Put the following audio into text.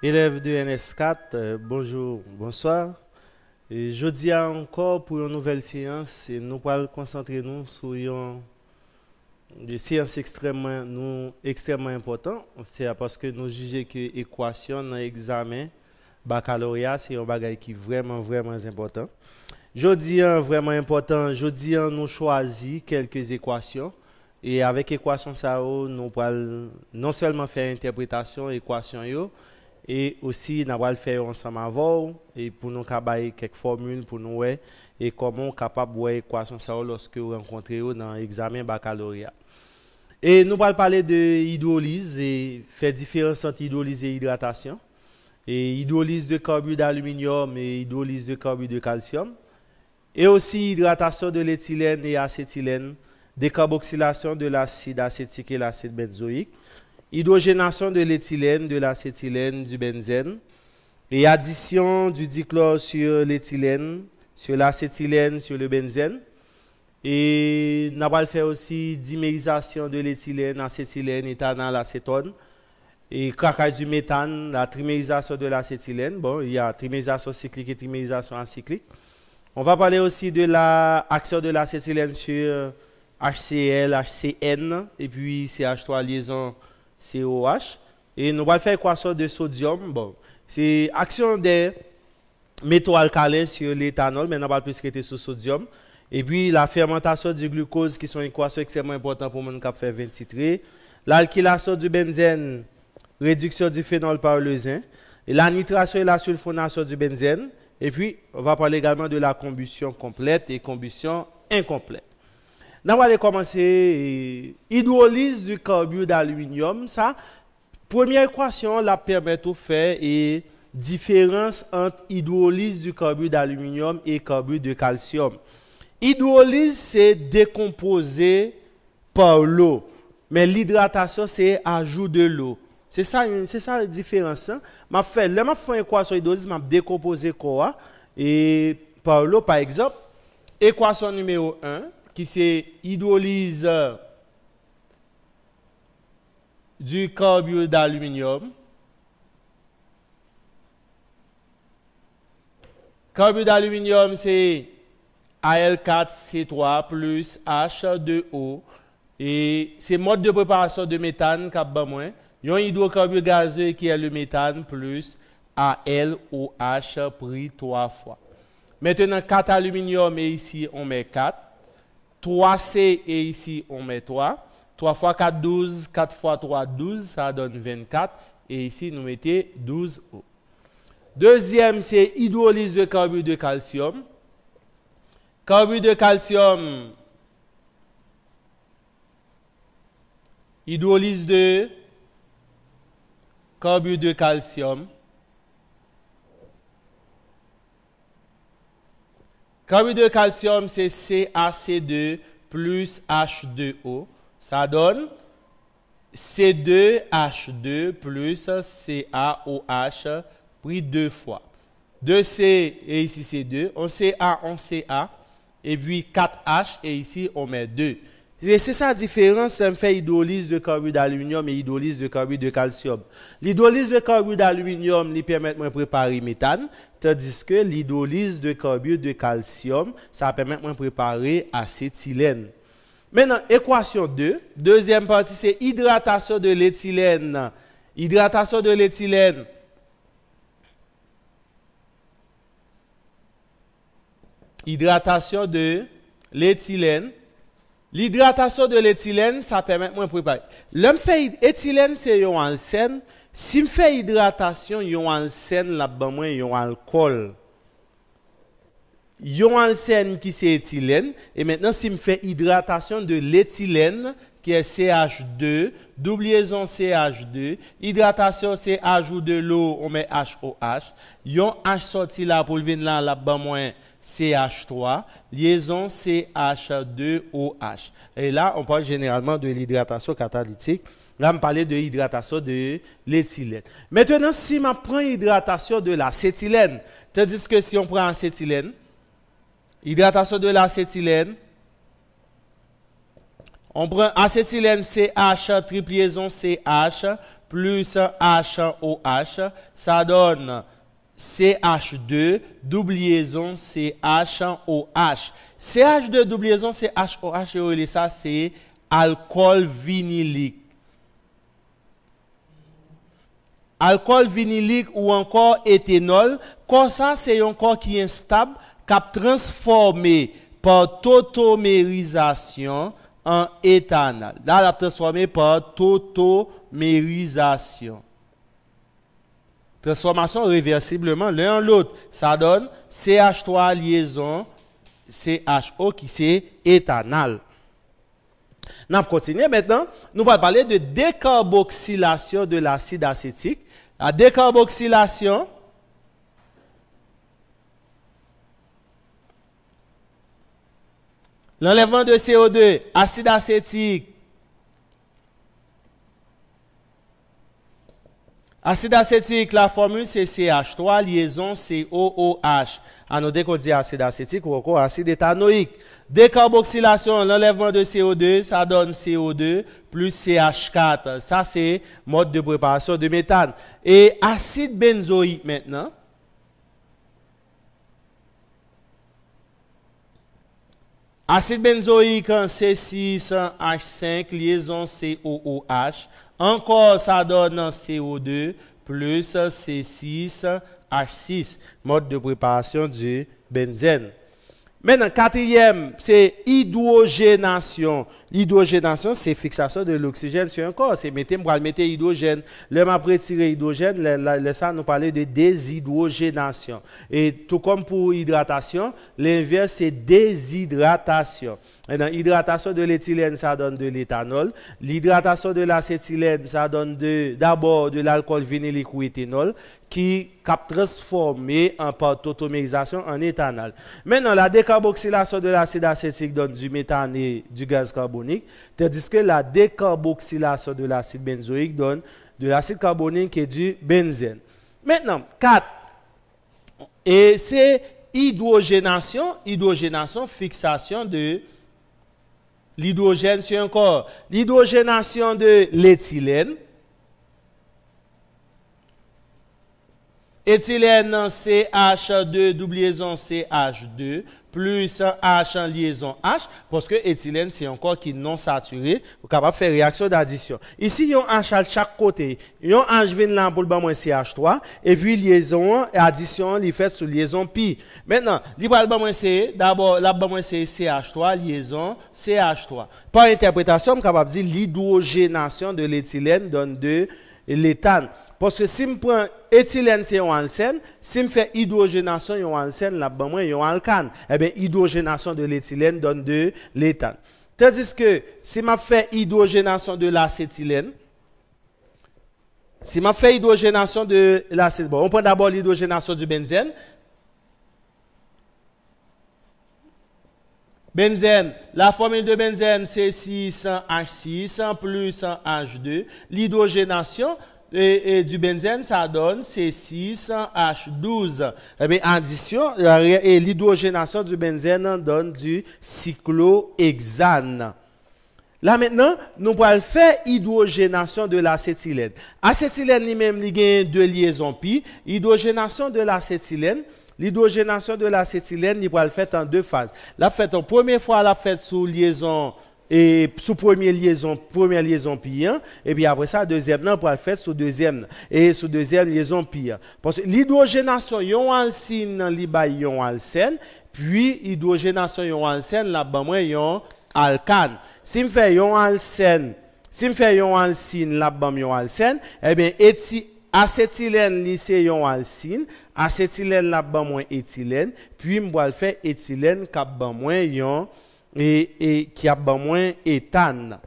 Élèves de NS4, bonjour, bonsoir. Et je dis encore pour une nouvelle séance, et nous allons concentrer nous sur une séance extrêmement importante. C'est parce que nous jugeons que l'équation dans l'examen baccalauréat, c'est un bagage qui est vraiment important. Je dis vraiment important, je dis nous choisir quelques équations. Et avec l'équation ça, nous allons non seulement faire interprétation de l'équation, et aussi nous allons faire ensemble avant et pour nous cabayer quelques formules pour nous voir et comment capable voir l'équation ça lorsque vous rencontrez dans l'examen baccalauréat. Et nous allons parler de hydrolyse et faire différence entre hydrolyse et hydratation. Et hydrolyse de carbure d'aluminium et hydrolyse de carbure de calcium. Et aussi hydratation de l'éthylène et acétylène, décarboxylation de l'acide acétique et l'acide benzoïque, hydrogénation de l'éthylène, de l'acétylène, du benzène, et addition du dichlore sur l'éthylène, sur l'acétylène, sur le benzène. Et nous allons faire aussi dimérisation de l'éthylène, acétylène, éthanol, acétone. Et craquage du méthane, la trimérisation de l'acétylène. Bon, il y a trimérisation cyclique et trimérisation acyclique. On va parler aussi de l'action de l'acétylène sur HCl, HCN, et puis CH3 liaison COH. Et nous allons faire équation de sodium. Bon, c'est action des métaux alcalins sur l'éthanol, mais nous allons plus traiter sur sodium. Et puis la fermentation du glucose, qui sont une équation extrêmement importante pour mon cap faire 20 titrés. L'alkylation du benzène, réduction du phénol par le zinc. Et la nitration et la sulfonation du benzène. Et puis, on va parler également de la combustion complète et combustion incomplète. Nous allons commencer hydrolyse du carbure d'aluminium. Ça, première équation, la permet de faire et différence entre hydrolyse du carbure d'aluminium et carbure de calcium. Hydrolyse, c'est décomposé par l'eau, mais l'hydratation, c'est ajout de l'eau. C'est ça la différence. Hein? Je fais une équation hydrolyse, je décomposé quoi et par l'eau, par exemple, équation numéro 1, qui c'est hydrolyse du carbure d'aluminium. Carbure d'aluminium, c'est Al4C3 plus H2O. Et c'est mode de préparation de méthane qu'a besoin. Il y a un hydrocarbure gazeux qui est le méthane plus AlOH pris 3 fois. Maintenant, 4 aluminium et ici on met 4. 3C et ici on met 3. 3 fois 4, 12. 4 fois 3, 12. Ça donne 24. Et ici nous mettons 12O. Deuxième, c'est hydrolyse de carbure de calcium. Carbure de calcium, hydrolyse de carbure de calcium. Carbure de calcium, c'est CaC2 plus H2O. Ça donne C2H2 plus CaOH pris 2 fois. 2C et ici c'est 2. On CA, on CA. Et puis 4H et ici on met 2. C'est ça la différence, ça me fait hydrolyse de carbure d'aluminium et hydrolyse de carbure de calcium. L'hydrolyse de carbure d'aluminium lui permet de préparer méthane, tandis que l'hydrolyse de carbure de calcium, ça permet de préparer acétylène. Maintenant, équation 2, deuxième partie, c'est hydratation de l'éthylène. Hydratation de l'éthylène. Hydratation de l'éthylène. L'hydratation de l'éthylène, ça permet de préparer. L'homme fait éthylène, c'est un alcène. Si je fais hydratation, il y a un alcène là-bas, il y a un alcool. Il y a un alcène qui c'est éthylène. Et maintenant, si je fais hydratation de l'éthylène, qui est CH2, double liaison CH2, hydratation c'est ajout de l'eau, on met HOH. Il y a un H sorti là pour venir là-bas, moins CH3, liaison CH2OH. Et là, on parle généralement de l'hydratation catalytique. Là, on parlait de l'hydratation de l'éthylène. Maintenant, si on prend l'hydratation de l'acétylène, tandis que si on prend l'acétylène, hydratation de l'acétylène, on prend acétylène CH, triple liaison CH, plus HOH, ça donne CH2, double liaison CHOH. CH2, double liaison CHOH, et ça c'est alcool vinylique. Alcool vinylique ou encore éthanol, comme ça c'est un corps qui est instable, qui a transformé par tautomérisation en éthanol. Là, la transformé par tautomérisation. Transformation réversiblement l'un en l'autre. Ça donne CH3 liaison CHO qui c'est éthanol. On continue maintenant. Nous allons parler de décarboxylation de l'acide acétique. La décarboxylation, l'enlèvement de CO2, acide acétique. Acide acétique, la formule c'est CH3 liaison COOH. À noter qu'on dit acide acétique ou encore acide éthanoïque. Décarboxylation, l'enlèvement de CO2, ça donne CO2 plus CH4. Ça c'est mode de préparation de méthane. Et acide benzoïque maintenant. Acide benzoïque, C6H5, liaison COOH. Encore, ça donne CO2 plus C6H6, mode de préparation du benzène. Maintenant, quatrième, c'est hydrogénation. L'hydrogénation, c'est fixation de l'oxygène sur un corps. C'est mettre hydrogène. Là, après tirer hydrogène, ça nous parlait de déshydrogénation. Et tout comme pour hydratation, l'inverse, c'est déshydratation. Maintenant, hydratation de l'éthylène, ça donne de l'éthanol. L'hydratation de l'acétylène, ça donne d'abord de l'alcool vinylique ou éthanol qui a transformé en par tautomérisation en éthanol. Maintenant, la décarboxylation de l'acide acétique donne du méthane et du gaz carbonique, tandis que la décarboxylation de l'acide benzoïque donne de l'acide carbonique et du benzène. Maintenant, 4. Et c'est hydrogénation, fixation de l'hydrogène sur un corps. L'hydrogénation de l'éthylène. Éthylène CH2, double liaison CH2, plus H en liaison H, parce que éthylène, c'est un corps qui est non saturé, vous êtes capable de faire réaction d'addition. Ici, il y a un H à chaque côté. Il y a un H vient là pour le bas moins CH3, et puis liaison, addition, il fait sous liaison pi. Maintenant, le bas moins C, d'abord, la bas moins c'est CH3, liaison CH3. Par interprétation, je suis capable de dire l'hydrogénation de l'éthylène donne de l'éthane. Parce que si je prends éthylène, c'est un alcène. Si je fais hydrogénation, il y a un alcène, là-bas, il y a un alcane. Eh bien, hydrogénation de l'éthylène donne de l'éthane. Tandis que si je fais hydrogénation de l'acétylène, si je fais hydrogénation de l'acétylène, bon, on prend d'abord l'hydrogénation du benzène. Benzène, la formule de benzène, c'est 6H6 plus H2. L'hydrogénation du benzène, ça donne C6H12. Eh bien, addition, et l'hydrogénation du benzène donne du cyclohexane. Là maintenant, nous allons faire hydrogénation de l'acétylène. Acétylène lui-même, il y a deux liaisons pi. Hydrogénation de l'acétylène. L'hydrogénation de l'acétylène, il va le faire en deux phases. La fête en première fois, la fête sous liaison et sous première liaison pi 1, et puis après ça deuxième non pour le faire sous deuxième et sous deuxième liaison pi 1. Parce que l'hydrogénation yon alcine li ba yon alcène, puis hydrogénation yon alcène là ba moi yon alcane. Si me fait yon alcène, là ba yon alcène, eh bien acétylène li c'est yon alcine, acétylène là ba moins éthylène, puis me va faire éthylène cap ba moins yon et qui a moins éthane.